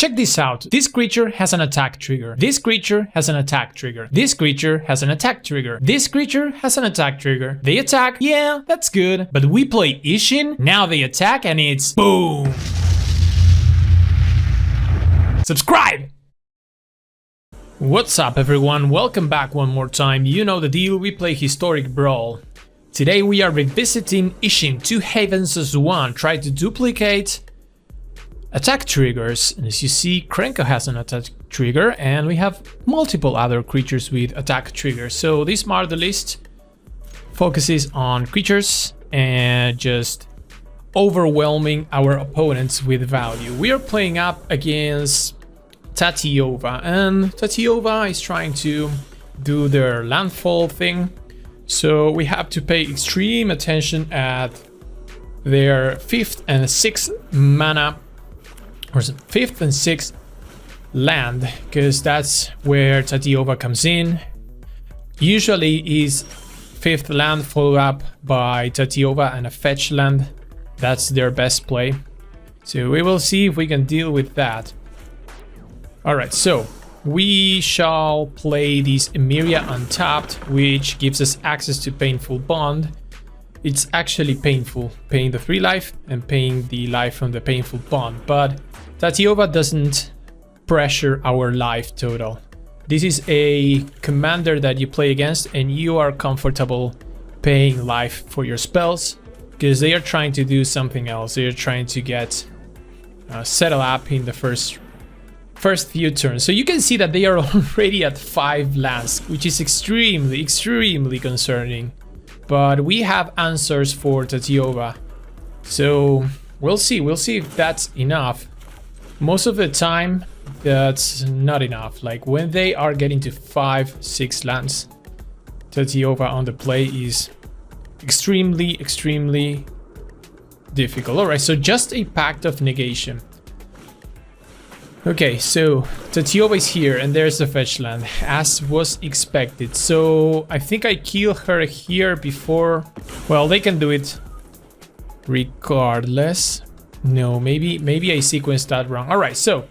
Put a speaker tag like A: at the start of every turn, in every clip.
A: Check this out. This creature has an attack trigger. This creature has an attack trigger. This creature has an attack trigger. This creature has an attack trigger. They attack, yeah, that's good. But we play Isshin, now they attack and it's boom. Subscribe! What's up everyone, welcome back one more time. You know the deal, we play Historic Brawl. Today we are revisiting Isshin 2 Havens as 1, try to duplicate attack triggers. And as you see, Krenko has an attack trigger and we have multiple other creatures with attack triggers. So this Martyr list focuses on creatures and just overwhelming our opponents with value. We are playing up against Tatyova, and Tatyova is trying to do their landfall thing, so we have to pay extreme attention at their 5th and 6th mana, or 5th and 6th land, because that's where Tatyova comes in. Usually is 5th land followed up by Tatyova and a fetch land. That's their best play, so we will see if we can deal with that. Alright, so we shall play this Emiria untapped, which gives us access to Painful Bond. It's actually painful, paying the 3 life and paying the life from the Painful Bond, but Tatyova doesn't pressure our life total. This is a commander that you play against and you are comfortable paying life for your spells, because they are trying to do something else. They are trying to get settle up in the first few turns. So you can see that they are already at 5 lands, which is extremely concerning. But we have answers for Tatyova, so we'll see if that's enough. Most of the time that's not enough. Like when they are getting to 5-6 lands, Tatyova on the play is extremely difficult. All right, so just a Pact of Negation. Okay, so Tatyova is here and there's the fetch land, as was expected. So I think I kill her here before. Well, they can do it regardless. No, maybe I sequenced that wrong. All right, so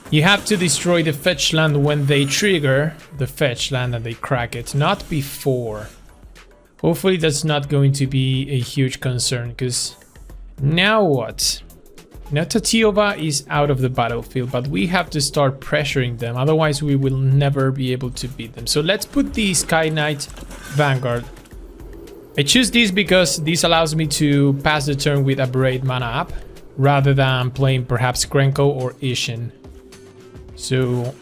A: you have to destroy the fetch land when they trigger the fetch land and they crack it, not before. Hopefully that's not going to be a huge concern, because now what? Now Tatyova is out of the battlefield, but we have to start pressuring them, otherwise we will never be able to beat them. So let's put the Sky Knight Vanguard. I choose this because this allows me to pass the turn with a Braid mana up, rather than playing perhaps Krenko or Isshin. So,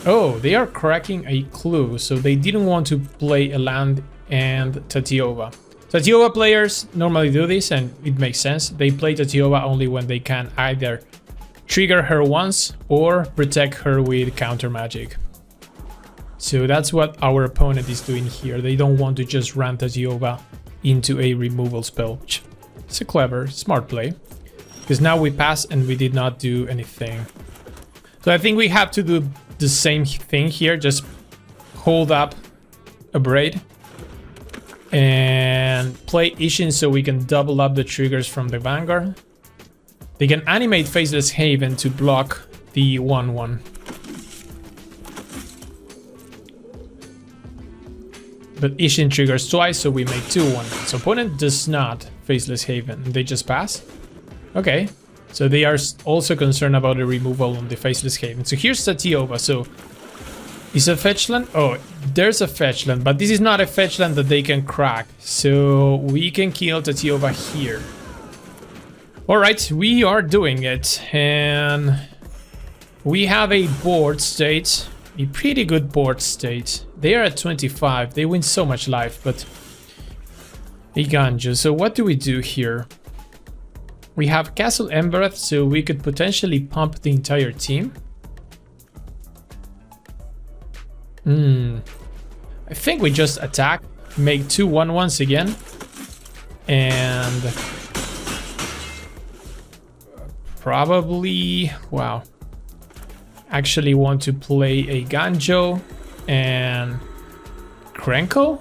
A: oh, they are cracking a clue, so they didn't want to play a land and Tatyova. Tatyova players normally do this and it makes sense. They play Tatyova only when they can either trigger her once or protect her with counter magic. So that's what our opponent is doing here. They don't want to just run Tatyova into a removal spell. It's a clever, smart play, because now we pass and we did not do anything. So I think we have to do the same thing here, just hold up a Braid and play Isshin so we can double up the triggers from the Vanguard. They can animate Faceless Haven to block the 1/1. But Isshin triggers twice, so we make 2/1. So opponent does not Faceless Haven, they just pass. Okay, so they are also concerned about the removal on the Faceless Haven. So here's Tatyova, so is a fetch land? Oh, there's a fetch land, but this is not a fetch land that they can crack. So we can kill Tatyova here. Alright, we are doing it. And we have a board state. A pretty good board state. They are at 25. They win so much life, but a Ganju. So what do we do here? We have Castle Embereth, so we could potentially pump the entire team. I think we just attack, make 2 1/1s again, and probably, wow, actually want to play a Ganjo and Krenko.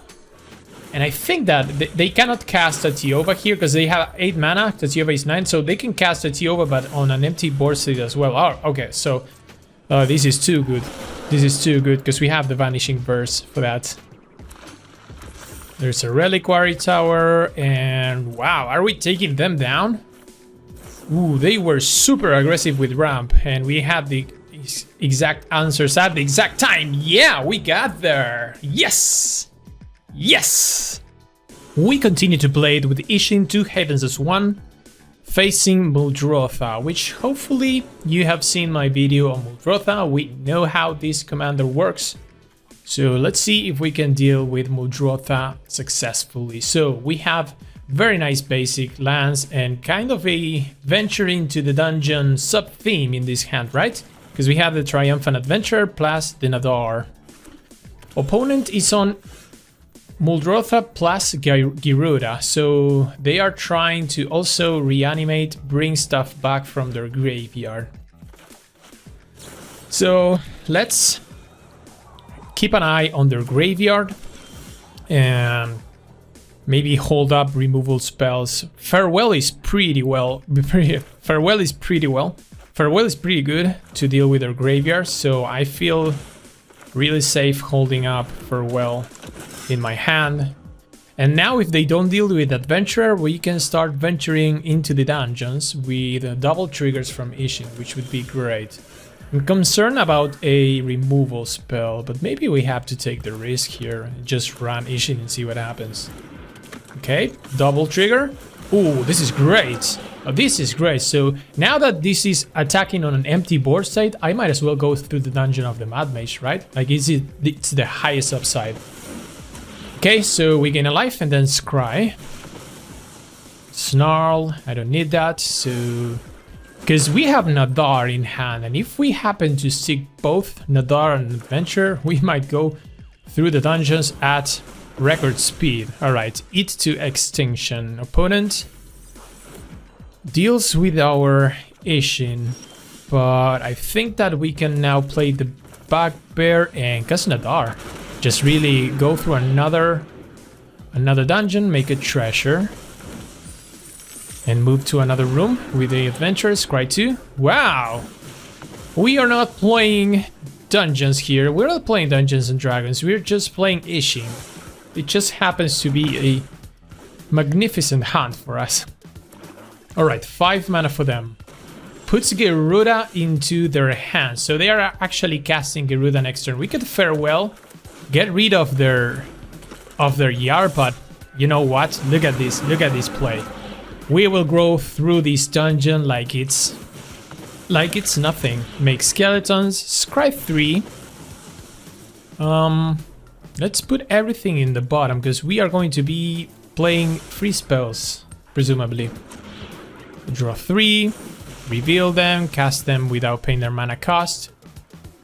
A: And I think that they cannot cast a Tioba here because they have 8 mana. Tioba is 9, so they can cast a Tioba, but on an empty board state as well. Oh, okay, so this is too good. This is too good because we have the Vanishing Verse for that. There's a Reliquary Tower, and wow, are we taking them down? Ooh, they were super aggressive with ramp, and we had the exact answers at the exact time. Yeah, we got there. Yes! Yes! We continue to play it with Isshin 2 Havens as 1, facing Muldrotha, which hopefully you have seen my video on Muldrotha. We know how this commander works. So let's see if we can deal with Muldrotha successfully. So we have very nice basic lands and kind of a venture into the dungeon sub-theme in this hand, right? Because we have the Triumphant Adventurer plus the Nadar. Opponent is on Muldrotha plus Gyruda, so they are trying to also reanimate, bring stuff back from their graveyard. So let's keep an eye on their graveyard and maybe hold up removal spells. Farewell is pretty well. Farewell is pretty good to deal with their graveyard, so I feel really safe holding up Farewell in my hand. And now if they don't deal with Adventurer, we can start venturing into the dungeons with double triggers from Isshin, which would be great. I'm concerned about a removal spell, but maybe we have to take the risk here and just run Isshin and see what happens. Okay, double trigger. Ooh, this is great. Oh, this is great. So now that this is attacking on an empty board state, I might as well go through the dungeon of the Mad Mage, right? Like it's the highest upside. Okay, so we gain a life and then Scry. Snarl, I don't need that, so... Because we have Nadar in hand, and if we happen to seek both Nadar and Adventure, we might go through the dungeons at record speed. Alright, Eat to Extinction. Opponent deals with our Isshin, but I think that we can now play the Bugbear and cast Nadar. Just really go through another dungeon, make a treasure. And move to another room with the adventurers, Cry 2. Wow! We are not playing dungeons here. We're not playing Dungeons and Dragons. We're just playing Isshin. It just happens to be a magnificent hunt for us. Alright, 5 mana for them. Puts Gyruda into their hands. So they are actually casting Gyruda next turn. We could Farewell, get rid of their yard, but you know what? Look at this play. We will go through this dungeon like it's nothing. Make skeletons, Scry 3. Let's put everything in the bottom because we are going to be playing free spells, presumably. Draw 3, reveal them, cast them without paying their mana cost.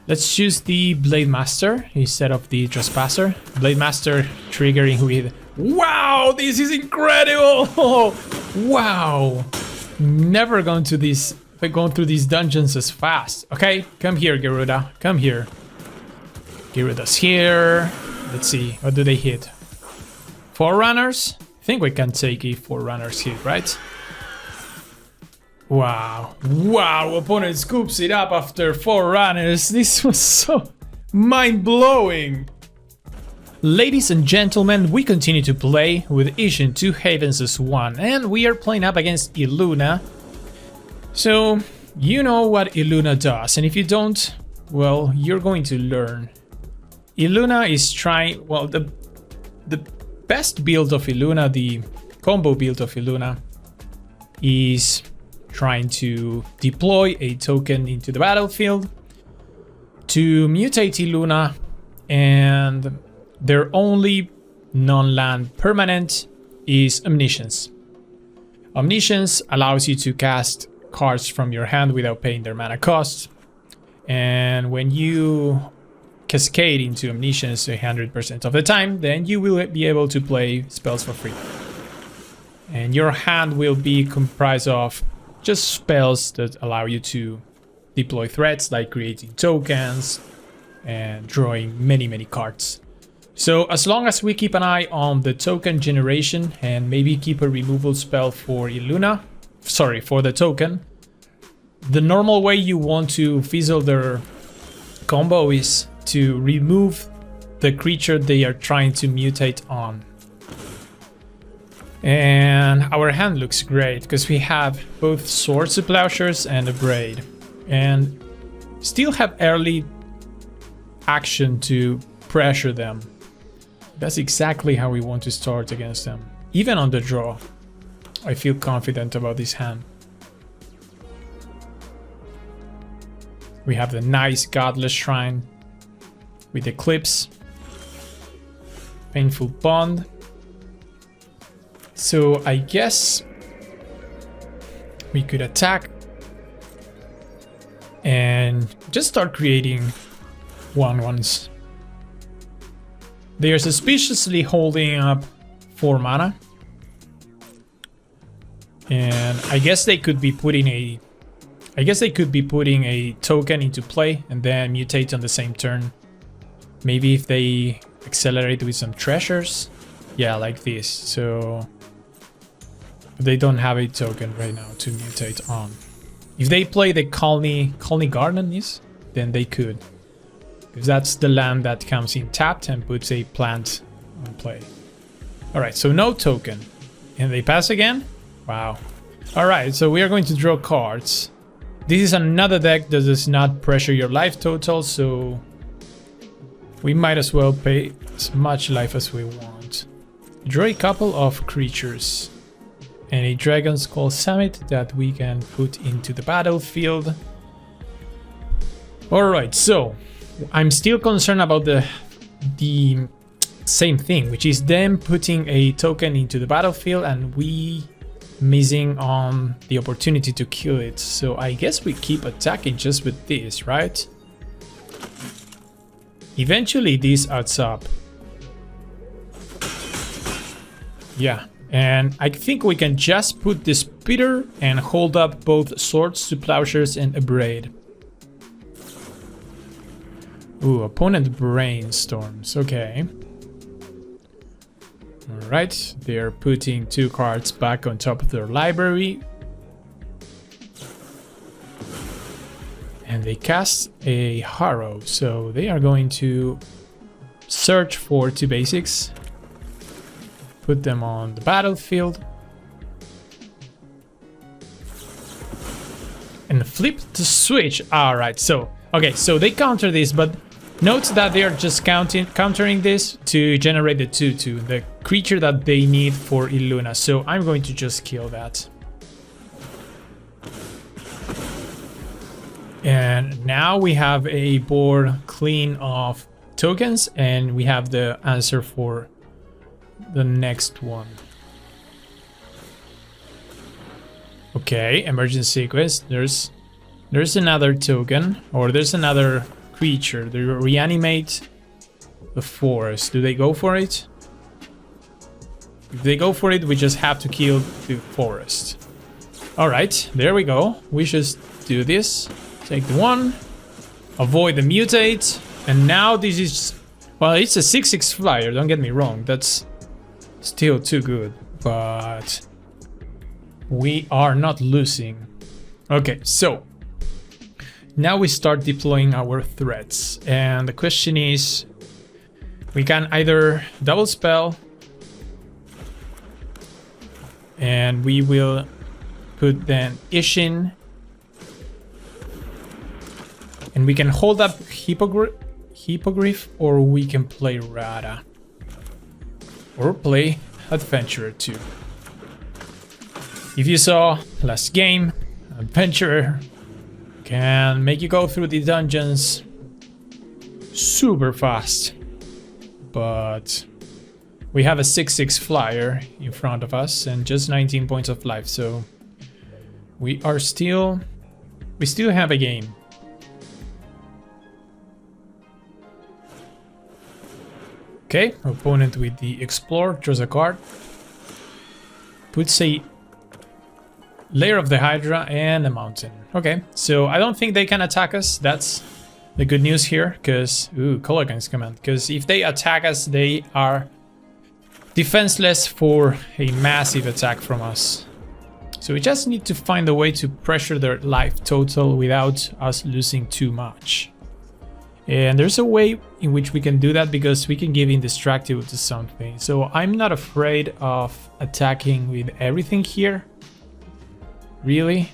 A: Let's choose the Blade Master instead of the Trespasser. Blade Master triggering with... Wow, this is incredible! Wow, never gone through these dungeons as fast. Okay, come here, Gyruda. Come here. Gyruda's here. Let's see, what do they hit? Forerunners? I think we can take a Forerunners hit, right? Wow. Wow, opponent scoops it up after Forerunners. This was so mind-blowing. Ladies and gentlemen, we continue to play with Isshin 2 Havens as 1, and we are playing up against Illuna. So, you know what Illuna does, and if you don't, well, you're going to learn. Illuna is trying, well, the best build of Illuna, the combo build of Illuna, is trying to deploy a token into the battlefield to mutate Illuna, and their only non-land permanent is Omniscience. Omniscience allows you to cast cards from your hand without paying their mana cost. And when you cascade into Omniscience 100% of the time, then you will be able to play spells for free. And your hand will be comprised of just spells that allow you to deploy threats like creating tokens and drawing many cards. So as long as we keep an eye on the token generation and maybe keep a removal spell for Illuna, sorry, for the token, the normal way you want to fizzle their combo is to remove the creature they are trying to mutate on. And our hand looks great because we have both Swords to Plowshares and a Braid, and still have early action to pressure them. That's exactly how we want to start against them. Even on the draw, I feel confident about this hand. We have the nice Godless Shrine with Eclipse, Painful Bond. So I guess we could attack and just start creating 1/1s. They are suspiciously holding up 4 mana. And I guess they could be putting a token into play and then mutate on the same turn. Maybe if they accelerate with some treasures. Yeah, like this. So they don't have a token right now to mutate on. If they play the Colony Garden, then they could. Because that's the land that comes in tapped and puts a plant on play. Alright, so no token. And they pass again? Wow. Alright, so we are going to draw cards. This is another deck that does not pressure your life total, so we might as well pay as much life as we want. Draw a couple of creatures. And a Dragon Skull Summit that we can put into the battlefield. Alright, so I'm still concerned about the same thing, which is them putting a token into the battlefield and we missing on the opportunity to kill it. So I guess we keep attacking just with this, right? Eventually this adds up. Yeah, and I think we can just put this Speeder and hold up both Swords to Plowshares and a Braid. Ooh, opponent brainstorms, okay. Alright, they're putting 2 cards back on top of their library. And they cast a Harrow, so they are going to search for 2 basics. Put them on the battlefield. And flip the switch. Alright, so, okay, so they counter this, but note that they are just countering this to generate the 2/2, the creature that they need for Illuna. So I'm going to just kill that. And now we have a board clean of tokens, and we have the answer for the next one. Okay, emergency quest. There's another token, or there's another creature. They reanimate the forest. Do they go for it? If they go for it, we just have to kill the forest. Alright, there we go. We just do this. Take the 1. Avoid the mutate. And now this is... Well, it's a 6/6 flyer, don't get me wrong. That's still too good. But we are not losing. Okay, so now we start deploying our threats, and the question is, we can either double spell, and we will put then Isshin, and we can hold up Hippogriff, or we can play Rada, or play Adventurer too. If you saw last game, Adventurer can make you go through the dungeons super fast, but we have a 6/6 flyer in front of us and just 19 points of life, so we still have a game. Okay, opponent with the Explore draws a card, puts a Lair of the Hydra and a mountain. Okay, so I don't think they can attack us. That's the good news here, because color guns command. Because if they attack us, they are defenseless for a massive attack from us. So we just need to find a way to pressure their life total without us losing too much. And there's a way in which we can do that because we can give indestructible to something. So I'm not afraid of attacking with everything here. Really?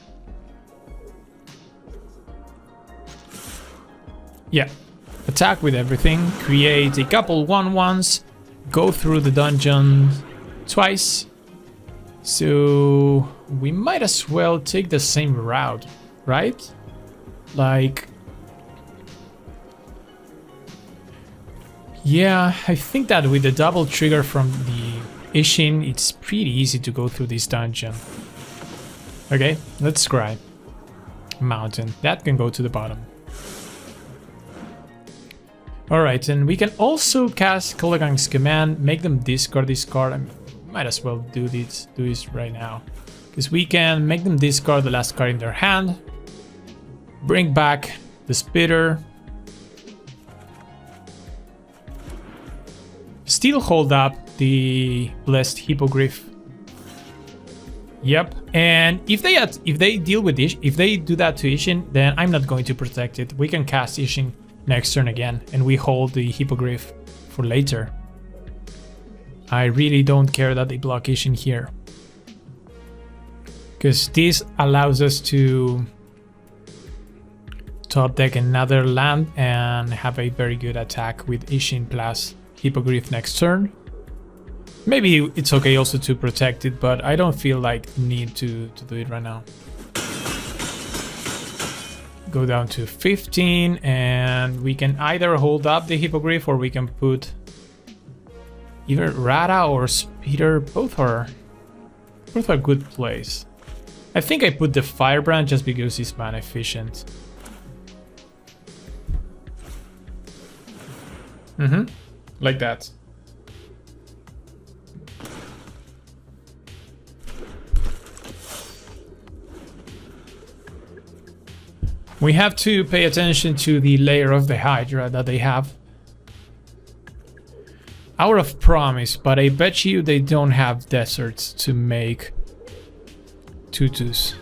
A: Yeah. Attack with everything. Create a couple 1/1s. Go through the dungeon twice. So we might as well take the same route, right? Like... yeah, I think that with the double trigger from the Isshin, it's pretty easy to go through this dungeon. Okay, let's try. Mountain. That can go to the bottom. Alright, and we can also cast Kolagang's command, make them discard this card. I might as well do this right now. Because we can make them discard the last card in their hand. Bring back the Spitter. Still hold up the Blessed Hippogriff. Yep. And if they deal with this, if they do that to Isshin, then I'm not going to protect it. We can cast Isshin next turn again, and we hold the Hippogriff for later. I really don't care that they block Isshin here, because this allows us to top deck another land and have a very good attack with Isshin plus Hippogriff next turn. Maybe it's okay also to protect it, but I don't feel like need to do it right now. Go down to 15, and we can either hold up the Hippogriff or we can put either Rada or Speeder. Both are good plays. I think I put the Firebrand just because it's mana efficient. Like that. We have to pay attention to the layer of the Hydra that they have. Hour of Promise, but I bet you they don't have deserts to make tutus.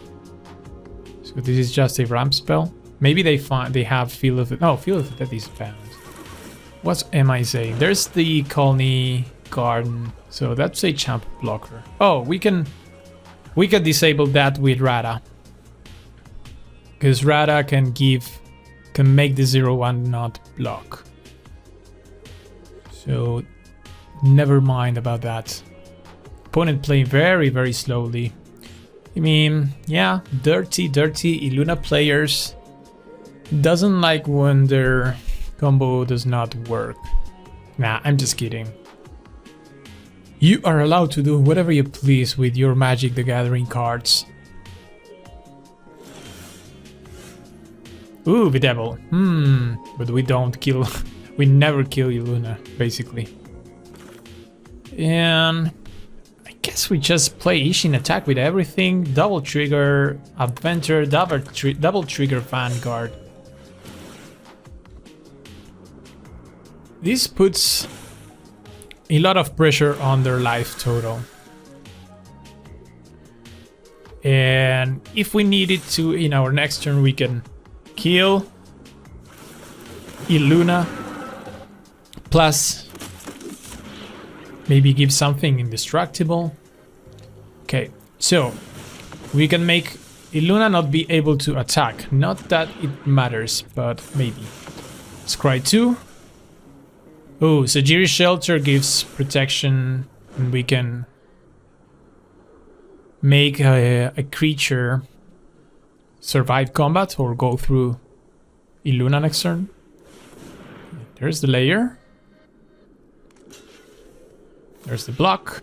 A: So this is just a ramp spell. Maybe they have Field of the... no, Field of the Dead is banned. What am I saying? There's the Colony Garden. So that's a champ blocker. Oh, we can disable that with Rada. Because Rada can make the 0/1 not block. So never mind about that. Opponent playing very, very slowly. I mean, yeah, dirty Illuna players doesn't like when their combo does not work. Nah, I'm just kidding. You are allowed to do whatever you please with your Magic the Gathering cards. Ooh, the devil. But we don't kill... we never kill Illuna, basically. And... I guess we just play Isshin attack with everything. Double trigger, Adventure, double trigger Vanguard. This puts a lot of pressure on their life total. And if we needed to, in our next turn, we can kill Illuna, plus maybe give something indestructible. Okay, so we can make Illuna not be able to attack. Not that it matters, but maybe. Scry 2. Oh, Sajiri's Shelter gives protection, and we can make a creature survive combat or go through Illuna next turn. There's the layer. There's the block.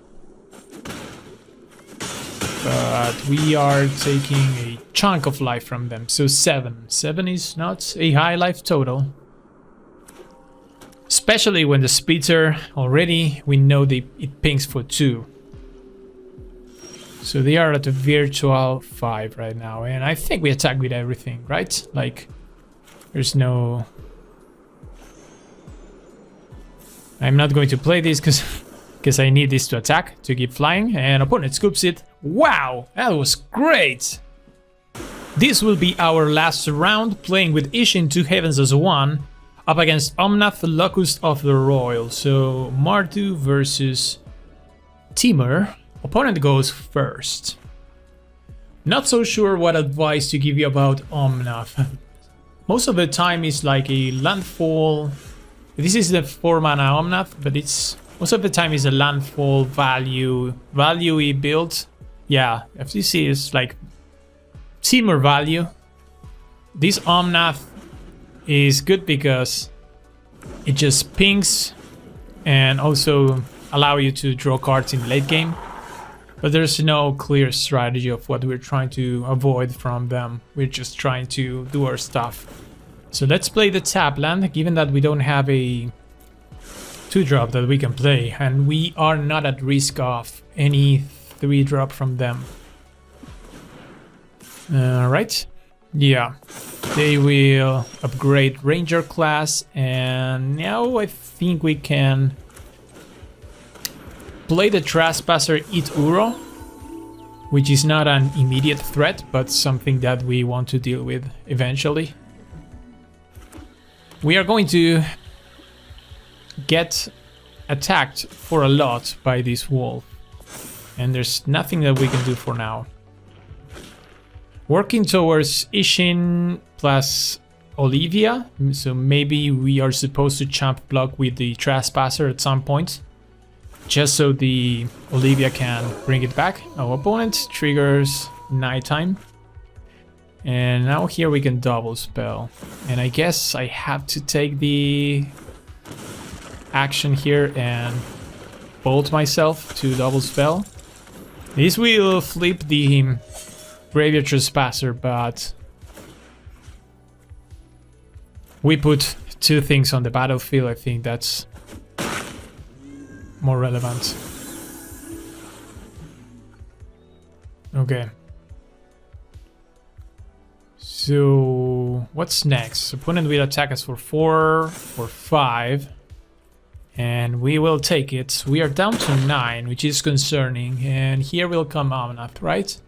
A: But we are taking a chunk of life from them. So 7. 7 is not a high life total. Especially when the Spitter already, we know it pings for 2. So they are at a virtual 5 right now, and I think we attack with everything, right? Like, there's no I'm not going to play this because I need this to attack, to keep flying, and opponent scoops it. Wow, that was great! This will be our last round, playing with Isshin 2 Heavens as 1, up against Omnath, Locust of the Royal. So Mardu versus Timur. Opponent goes first. Not so sure what advice to give you about Omnath. Most of the time it's like a landfall. This is the 4-mana Omnath, but it's most of the time is a landfall value-y build. Yeah, FCC is like Timur value. This Omnath is good because it just pings and also allow you to draw cards in late game. But there's no clear strategy of what we're trying to avoid from them. We're just trying to do our stuff. So let's play the tap land, given that we don't have a 2-drop that we can play. And we are not at risk of any 3-drop from them. Right? Yeah. They will upgrade Ranger class. And now I think we can play the Trespasser Eat Uro, which is not an immediate threat, but something that we want to deal with eventually. We are going to get attacked for a lot by this wolf, and there's nothing that we can do for now. Working towards Isshin plus Olivia, so maybe we are supposed to champ block with the Trespasser at some point, just so the Olivia can bring it back. Our opponent triggers nighttime. And now here we can double spell. And I guess I have to take the action here and bolt myself to double spell. This will flip the Graveyard Trespasser, but we put 2 things on the battlefield. I think that's more relevant. Okay. So what's next? Opponent will attack us for 4 or 5, and we will take it. We are down to 9, which is concerning, and here will come Omnath, right?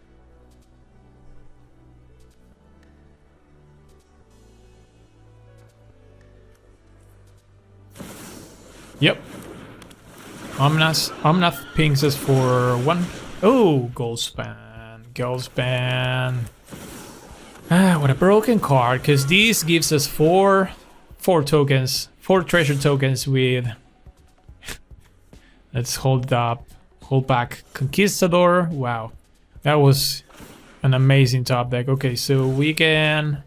A: Yep. Omnath pings us for 1. Oh, Goldspan. Ah, what a broken card, because this gives us 4 tokens, 4 treasure tokens with... Let's hold back Conquistador. Wow, that was an amazing top deck. Okay, so we can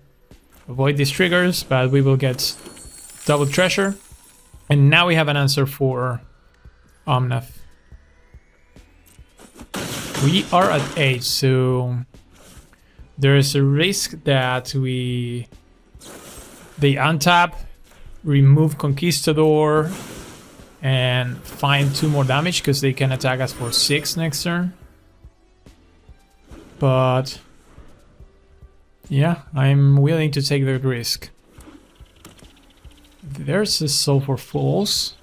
A: avoid these triggers, but we will get double treasure. And now we have an answer for Omnath. We are at 8, so there's a risk that they untap, remove Conquistador, and find 2 more damage because they can attack us for 6 next turn. But yeah, I'm willing to take the risk. There's a Sulfur Falls.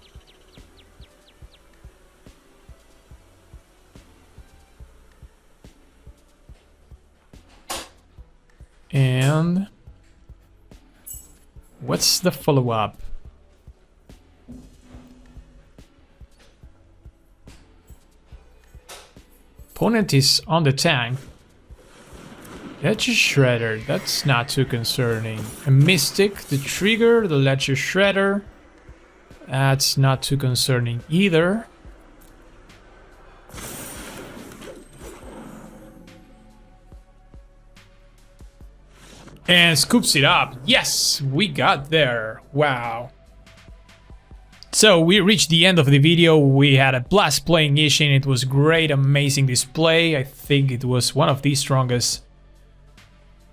A: And what's the follow-up? Opponent is on the tank. Ledger Shredder, that's not too concerning. A Mystic, the trigger, the Ledger Shredder. That's not too concerning either. And scoops it up. Yes, we got there. Wow. So we reached the end of the video. We had a blast playing Isshin. It was great, amazing display. I think it was one of the strongest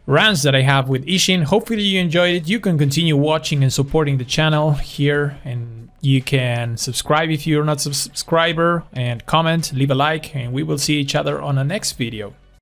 A: runs that I have with Isshin. Hopefully you enjoyed it. You can continue watching and supporting the channel here, and you can subscribe if you're not a subscriber, and comment, leave a like, and we will see each other on the next video.